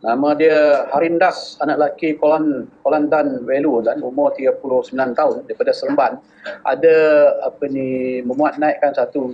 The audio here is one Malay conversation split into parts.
Nama dia Harindas, anak lelaki Kolandan Velu, dan umur 39 tahun, daripada Seremban. Ada memuat naikkan satu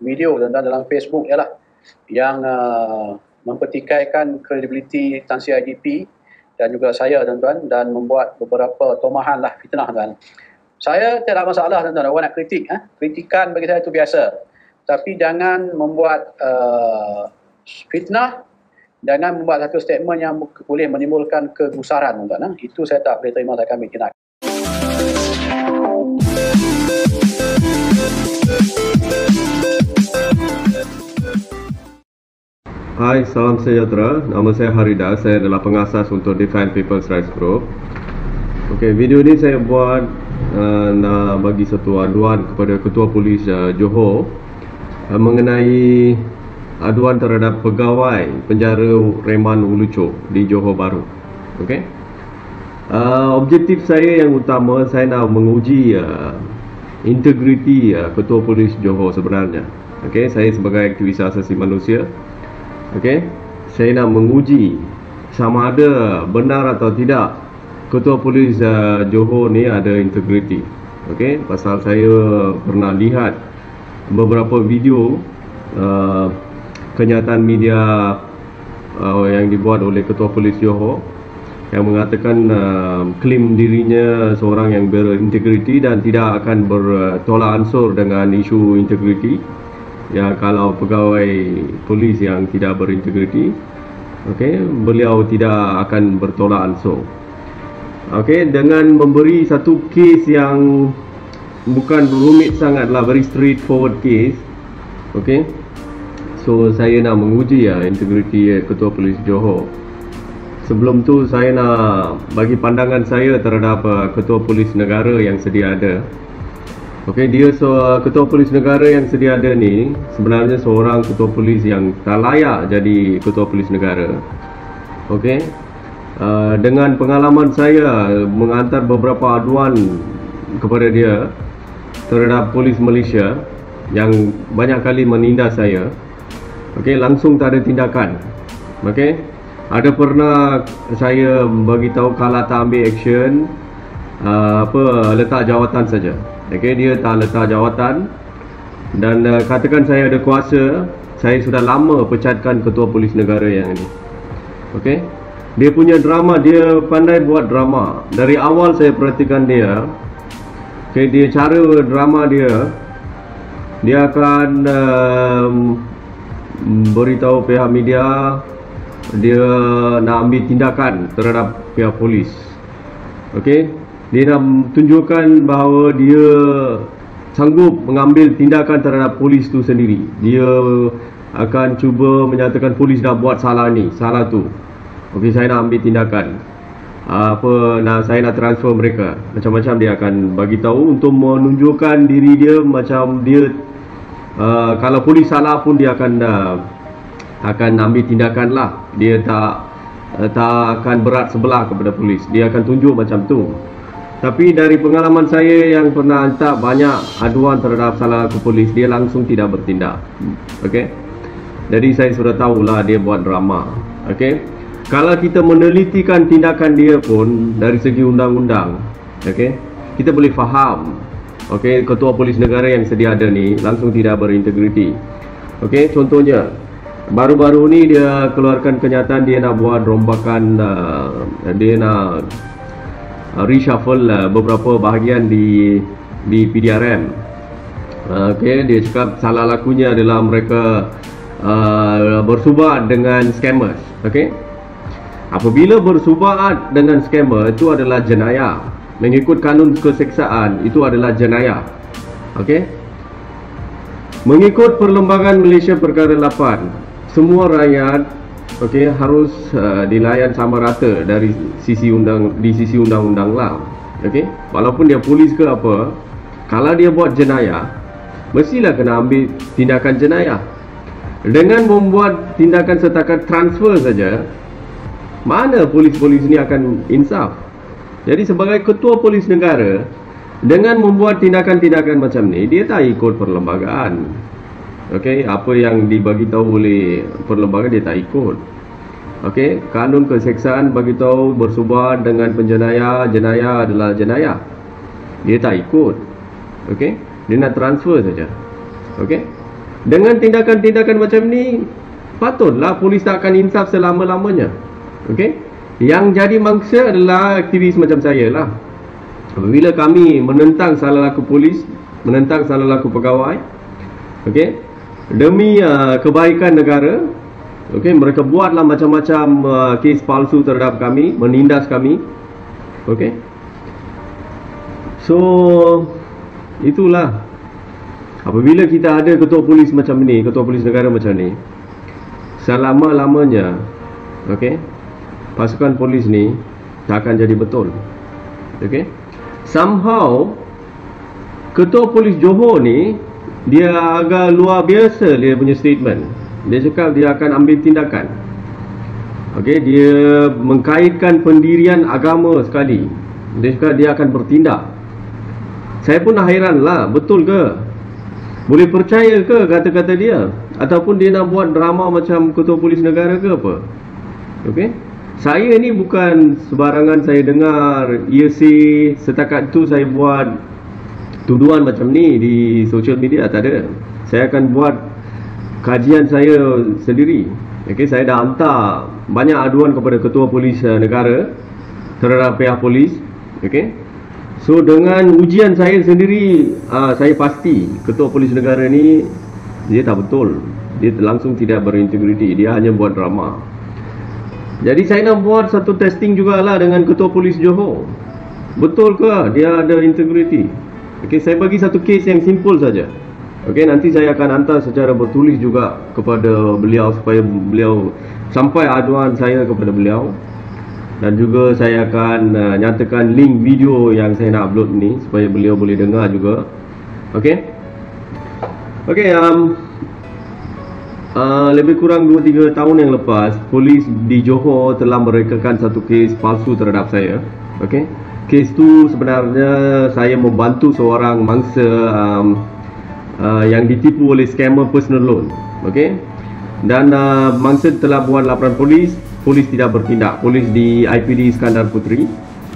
video dalam Facebook ialah yang mempertikaikan kredibiliti Tan Sri IGP dan juga saya, tuan-tuan, dan membuat beberapa tomahan fitnah, tuan. Saya tidak ada masalah, tuan-tuan. Orang nak kritik, kritikan bagi saya itu biasa. Tapi jangan membuat fitnah, jangan membuat satu statement yang boleh menimbulkan kegusaran, tuan-tuan. Itu saya tak boleh terima, dan kami tindak. Hai, salam sejahtera. Nama saya Harindas. Saya adalah pengasas untuk Defend People's Rights Group. Okey, video ini saya buat nak bagi satu aduan kepada Ketua Polis Johor mengenai aduan terhadap pegawai penjara Reman Ulucok di Johor Bahru. Okey. Objektif saya yang utama, saya nak menguji integriti Ketua Polis Johor sebenarnya. Okey, saya sebagai aktivis asasi manusia, okey, saya nak menguji sama ada benar atau tidak Ketua Polis Johor ni ada integriti. Okey, pasal saya pernah lihat beberapa video kenyataan media yang dibuat oleh Ketua Polis Johor yang mengatakan klaim dirinya seorang yang berintegriti dan tidak akan bertolak ansur dengan isu integriti. Ya, kalau pegawai polis yang tidak berintegriti, okey, beliau tidak akan bertolak ansur. Okey, dengan memberi satu kes yang bukan rumit sangatlah, very straightforward case. Okey, so saya nak menguji integriti Ketua Polis Johor. Sebelum tu saya nak bagi pandangan saya terhadap Ketua Polis Negara yang sedia ada. Okey, dia Ketua Polis Negara yang sedia ada ni sebenarnya seorang Ketua Polis yang tak layak jadi Ketua Polis Negara. Okey, dengan pengalaman saya menghantar beberapa aduan kepada dia terhadap polis Malaysia yang banyak kali menindas saya. Okey, langsung tak ada tindakan. Okey, ada pernah saya bagi tahu kalau tak ambil action, letak jawatan saja. Okey, dia tak letak jawatan dan katakan saya ada kuasa, saya sudah lama pecatkan Ketua Polis Negara yang ini. Okey, dia punya drama, dia pandai buat drama. Dari awal saya perhatikan dia. Okey, dia cara drama dia akan beritahu pihak media dia nak ambil tindakan terhadap pihak polis. Okey, dia nak tunjukkan bahawa dia sanggup mengambil tindakan terhadap polis tu sendiri. Dia akan cuba menyatakan polis dah buat salah ni, salah tu. Okey, saya nak ambil tindakan. Saya nak transfer mereka. Macam-macam dia akan bagi tahu untuk menunjukkan diri dia macam dia kalau polis salah pun dia akan ambil tindakan lah. Dia tak akan berat sebelah kepada polis. Dia akan tunjuk macam tu. Tapi dari pengalaman saya yang pernah hantar banyak aduan terhadap salah ke polis, dia langsung tidak bertindak. Okey, jadi saya sudah tahulah dia buat drama. Okey, kalau kita menelitikan tindakan dia pun dari segi undang-undang, okey, kita boleh faham. Okey, Ketua Polis Negara yang sedia ada ni langsung tidak berintegriti. Okey, contohnya baru-baru ni dia keluarkan kenyataan dia nak buat rombakan, dia nak reshuffle beberapa bahagian di PDRM. Okey, dia cakap salah lakunya adalah mereka bersubat dengan scammers. Okey, apabila bersubahat dengan scammer itu adalah jenayah. Mengikut kanun keseksaan itu adalah jenayah. Okey, mengikut Perlembagaan Malaysia Perkara 8, semua rakyat harus dilayan sama rata dari sisi undang-undang lah. Okey, walaupun dia polis ke apa, kalau dia buat jenayah mestilah kena ambil tindakan jenayah. Dengan membuat tindakan setakat transfer saja, mana polis-polis ni akan insaf? Jadi sebagai Ketua Polis Negara, dengan membuat tindakan-tindakan macam ni, dia tak ikut perlembagaan. Okey, apa yang dibagi tahu oleh perlembagaan dia tak ikut. Okey, kanun keseksaan bagi tahu bersubar dengan penjenayah, jenayah adalah jenayah. Dia tak ikut. Okey, dia nak transfer saja. Okey. Dengan tindakan-tindakan macam ni, patutlah polis tak akan insaf selama-lamanya. Okey. Yang jadi mangsa adalah aktivis macam saya lah. Apabila kami menentang salah laku polis, menentang salah laku pegawai, okey, demi kebaikan negara, okey, mereka buatlah macam-macam kes palsu terhadap kami, menindas kami. Okey. So itulah, apabila kita ada ketua polis macam ni, ketua polis negara macam ni, selama-lamanya, okey, pasukan polis ni tak akan jadi betul. Okey. Somehow ketua polis Johor ni dia agak luar biasa dia punya statement. Dia cakap dia akan ambil tindakan. Okey, dia mengkaitkan pendirian agama sekali. Dia cakap dia akan bertindak. Saya pun hairan lah, betul ke? Boleh percaya ke kata-kata dia? Ataupun dia nak buat drama macam ketua polis negara ke apa? Okey. Saya ni bukan sebarangan saya dengar hearsay, setakat tu saya buat tuduhan macam ni di social media, tak ada. Saya akan buat kajian saya sendiri. Okey, saya dah hantar banyak aduan kepada ketua polis negara terhadap pihak polis. Okey. So dengan ujian saya sendiri, saya pasti ketua polis negara ni dia tak betul. Dia langsung tidak berintegriti, dia hanya buat drama. Jadi saya nak buat satu testing jugalah dengan ketua polis Johor. Betul ke dia ada integriti? Okey, saya bagi satu kes yang simple saja. Okey, nanti saya akan hantar secara bertulis juga kepada beliau supaya beliau sampai aduan saya kepada beliau. Dan juga saya akan nyatakan link video yang saya nak upload ni supaya beliau boleh dengar juga. Okey. Okey, lebih kurang 2-3 tahun yang lepas, polis di Johor telah merekakan satu kes palsu terhadap saya. Okey. Kes tu sebenarnya saya membantu seorang mangsa yang ditipu oleh scammer personal loan. Okey. Dan mangsa telah buat laporan polis, polis tidak bertindak. Polis di IPD Iskandar Puteri,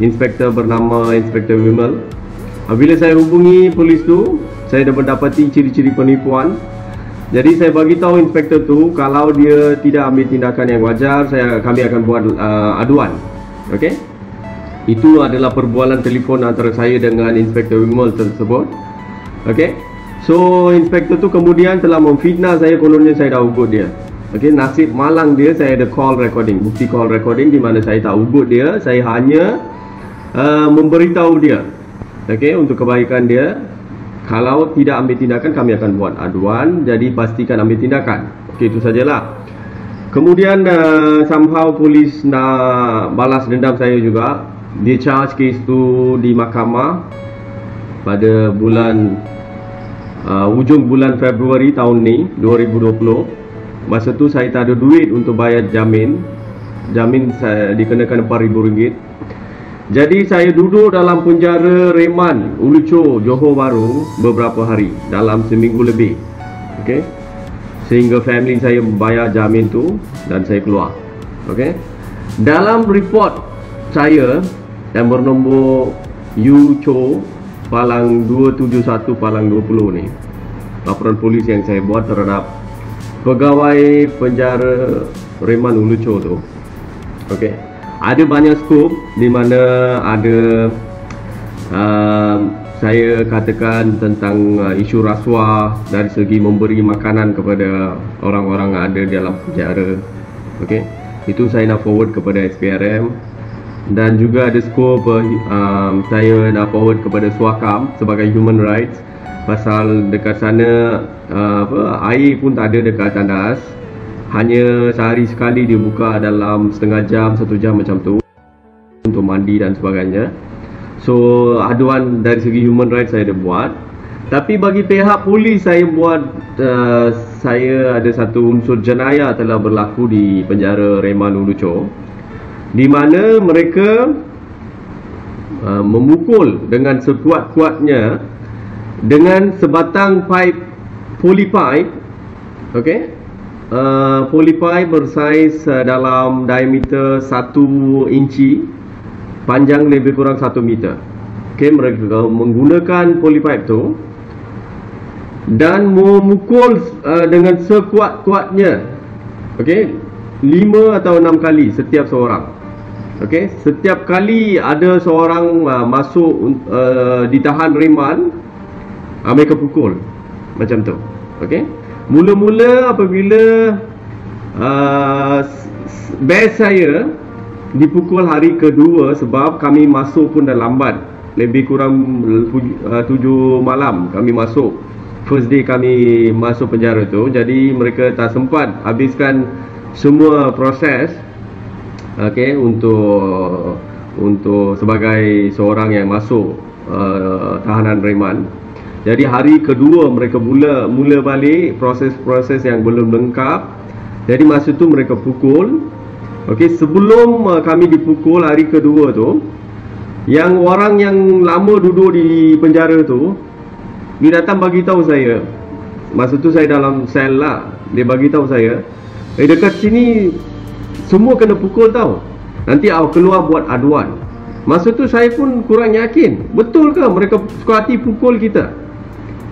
inspektor bernama Inspektor Wimal. Bila saya hubungi polis tu, saya dah mendapati ciri-ciri penipuan. Jadi saya bagi tahu inspektor tu, kalau dia tidak ambil tindakan yang wajar, kami akan buat aduan. Okey. Itu adalah perbualan telefon antara saya dengan Inspektor Wimal tersebut. Okey. So inspektor tu kemudian telah memfitnah saya, kononnya saya dah ugut dia. Okey, nasib malang dia, saya ada call recording, bukti call recording di mana saya tak ugut dia, saya hanya memberitahu dia. Okey, untuk kebaikan dia. Kalau tidak ambil tindakan, kami akan buat aduan. Jadi pastikan ambil tindakan. Okey, itu sajalah. Kemudian somehow polis nak balas dendam saya juga. Dia charge kes tu di mahkamah pada bulan ujung bulan Februari tahun ni 2020. Masa tu saya tak ada duit untuk bayar jamin. Jamin saya dikenakan RM4,000. Jadi saya duduk dalam penjara Reman Uluco Johor Bahru beberapa hari, dalam seminggu lebih. Okey. Sehingga family saya bayar jamin tu dan saya keluar. Okey. Dalam report saya yang bernombor UCO Palang 271 Palang 20 ni, laporan polis yang saya buat terhadap pegawai penjara Reman Uluco tu. Okey. Ada banyak skop di mana ada saya katakan tentang isu rasuah dari segi memberi makanan kepada orang-orang yang ada dalam penjara. Okey, itu saya nak forward kepada SPRM. Dan juga ada skop saya nak forward kepada Suakam sebagai human rights, pasal dekat sana air pun tak ada dekat tandas. Hanya sehari sekali dia buka dalam setengah jam, 1 jam macam tu untuk mandi dan sebagainya. So aduan dari segi human rights saya dah buat. Tapi bagi pihak polis saya buat, saya ada satu unsur jenayah telah berlaku di penjara Reman Uluco, di mana mereka memukul dengan sekuat-kuatnya dengan sebatang pipe, poly pipe. Okey. Polypipe bersaiz dalam diameter 1 inci, panjang lebih kurang 1 meter. Okey, mereka menggunakan polypipe tu dan memukul dengan sekuat-kuatnya. Okey, 5 atau 6 kali setiap seorang. Okey, setiap kali ada seorang masuk ditahan reman, mereka pukul macam tu. Okey, mula-mula apabila batch saya dipukul hari kedua, sebab kami masuk pun dah lambat, lebih kurang 7 malam kami masuk. First day kami masuk penjara tu, jadi mereka tak sempat habiskan semua proses, okey, untuk sebagai seorang yang masuk tahanan reman. Jadi hari kedua mereka mula balik proses-proses yang belum lengkap. Jadi masa tu mereka pukul. Okey, sebelum kami dipukul hari kedua tu, yang orang yang lama duduk di penjara tu, dia datang bagi tahu saya. Masa tu saya dalam sel lah. Dia bagi tahu saya, dekat sini semua kena pukul tau. Nanti awak keluar buat aduan. Masa tu saya pun kurang yakin, betul ke mereka suka hati pukul kita?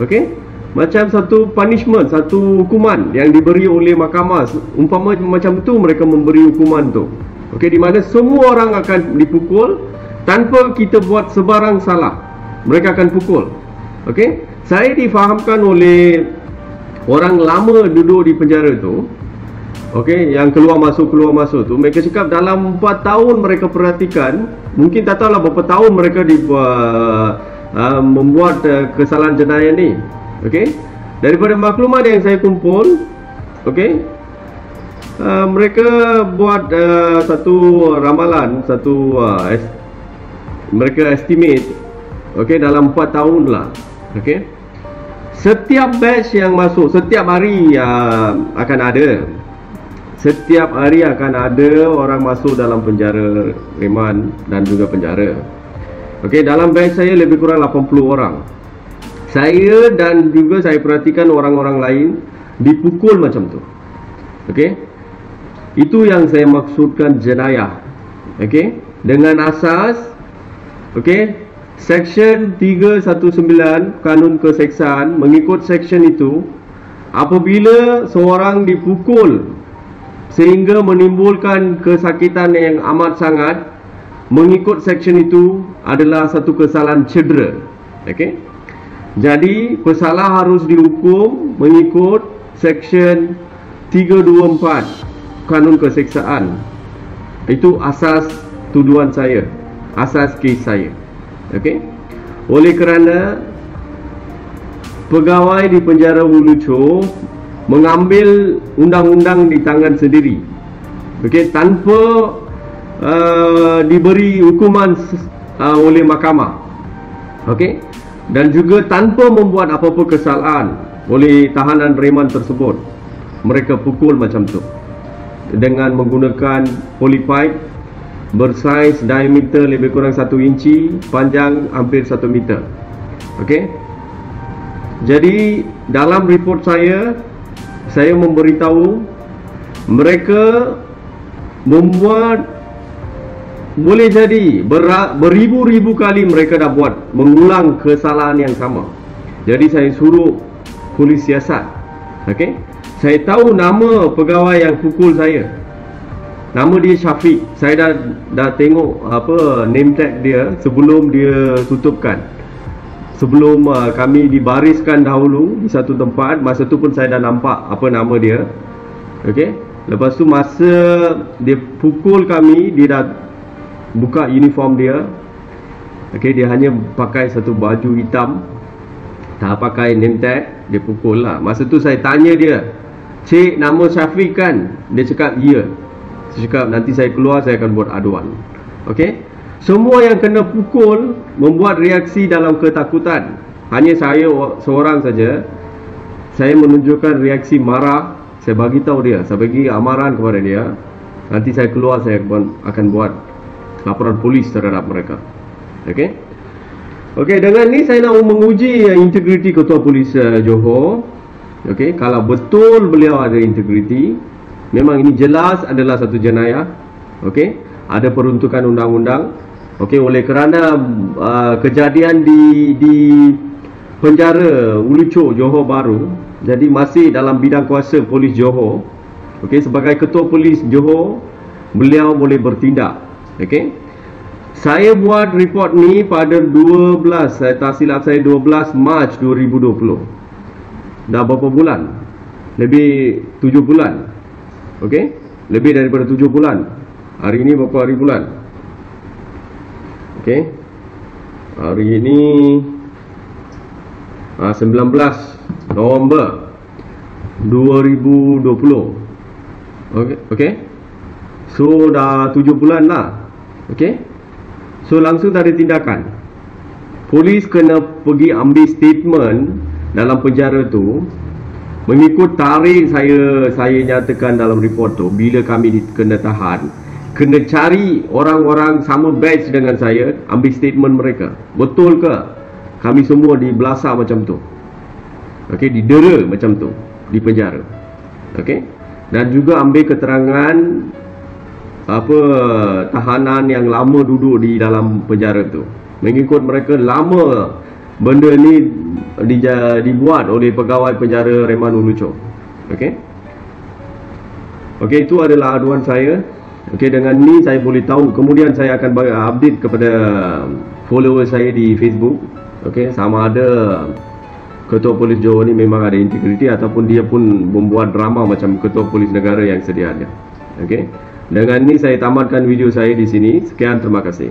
Okey, macam satu punishment, satu hukuman yang diberi oleh mahkamah. Umpama macam tu mereka memberi hukuman tu. Okey, di mana semua orang akan dipukul tanpa kita buat sebarang salah. Mereka akan pukul. Okey, saya difahamkan oleh orang lama duduk di penjara tu. Okey, yang keluar masuk tu, mereka cakap dalam 4 tahun mereka perhatikan, mungkin tak tahulah berapa tahun mereka membuat kesalahan jenayah ni. Okey, daripada maklumat yang saya kumpul, okey, mereka buat satu ramalan, mereka estimate, okey, dalam 4 tahun lah. Okey, setiap batch yang masuk setiap hari akan ada. Setiap hari akan ada orang masuk dalam penjara reman dan juga penjara. Okey, dalam batch saya lebih kurang 80 orang. Saya dan juga saya perhatikan orang-orang lain dipukul macam tu. Okey, itu yang saya maksudkan jenayah. Okey, dengan asas, okey, Section 319 Kanun Keseksaan, mengikut section itu, apabila seorang dipukul sehingga menimbulkan kesakitan yang amat sangat, mengikut section itu adalah satu kesalahan cedera. Okey, jadi pesalah harus dihukum mengikut section 324 Kanun Keseksaan. Itu asas tuduhan saya, asas kes saya. Okey, oleh kerana pegawai di penjara Hulu Chow mengambil undang-undang di tangan sendiri, okey, tanpa diberi hukuman oleh mahkamah, okey, dan juga tanpa membuat apa-apa kesalahan oleh tahanan reman tersebut. Mereka pukul macam tu dengan menggunakan polypipe bersaiz diameter lebih kurang 1 inci, panjang hampir 1 meter. Okey, jadi dalam report saya memberitahu mereka membuat, boleh jadi beribu-ribu kali mereka dah buat, mengulang kesalahan yang sama. Jadi saya suruh polis siasat. Okey, saya tahu nama pegawai yang pukul saya. Nama dia Syafiq. Saya dah tengok name tag dia sebelum dia tutupkan. Sebelum kami dibariskan dahulu di satu tempat, masa tu pun saya dah nampak apa nama dia. Okey, lepas tu masa dia pukul kami, dia dah buka uniform dia. Okey, dia hanya pakai satu baju hitam, tak pakai name tag. Dia pukul lah. Masa tu saya tanya dia, "Cik, nama Syafiq kan?" Dia cakap, "Ya." Saya cakap, "Nanti saya keluar, saya akan buat aduan." Okey, semua yang kena pukul membuat reaksi dalam ketakutan. Hanya saya seorang saja, saya menunjukkan reaksi marah. Saya bagi tahu dia, saya bagi amaran kepada dia, nanti saya keluar, saya akan buat laporan polis terhadap mereka. Okey, okey, dengan ni saya nak menguji integriti Ketua Polis Johor. Okey, kalau betul beliau ada integriti, memang ini jelas adalah satu jenayah. Okey, ada peruntukan undang-undang. Okey, oleh kerana kejadian di penjara Uluco, Johor Bahru, jadi masih dalam bidang kuasa polis Johor. Okey, sebagai ketua polis Johor, beliau boleh bertindak. Okey, saya buat report ni pada 12, saya tak silap saya 12 Mac 2020. Dah berapa bulan? Lebih 7 bulan. Okey, lebih daripada 7 bulan. Hari ini berapa hari bulan? Okey, hari ini 19 November 2020. Okey. So dah 7 bulan lah. Okey. So langsung tak ada tindakan. Polis kena pergi ambil statement dalam penjara tu mengikut tarikh saya nyatakan dalam report tu. Bila kami kena tahan, kena cari orang-orang sama batch dengan saya, ambil statement mereka. Betul ke kami semua dibelasah macam tu? Okey, didera macam tu di penjara. Okey, dan juga ambil keterangan tahanan yang lama duduk di dalam penjara tu. Mengikut mereka lama benda ni dibuat oleh pegawai penjara Rehman Uluco. Okey. Okey, itu adalah aduan saya. Okey, dengan ni saya boleh tahu, kemudian saya akan bagi update kepada follower saya di Facebook. Okey, sama ada ketua polis Johor ni memang ada integriti ataupun dia pun membuat drama macam ketua polis negara yang sedia ada. Okey. Dengan ni saya tamatkan video saya di sini. Sekian, terima kasih.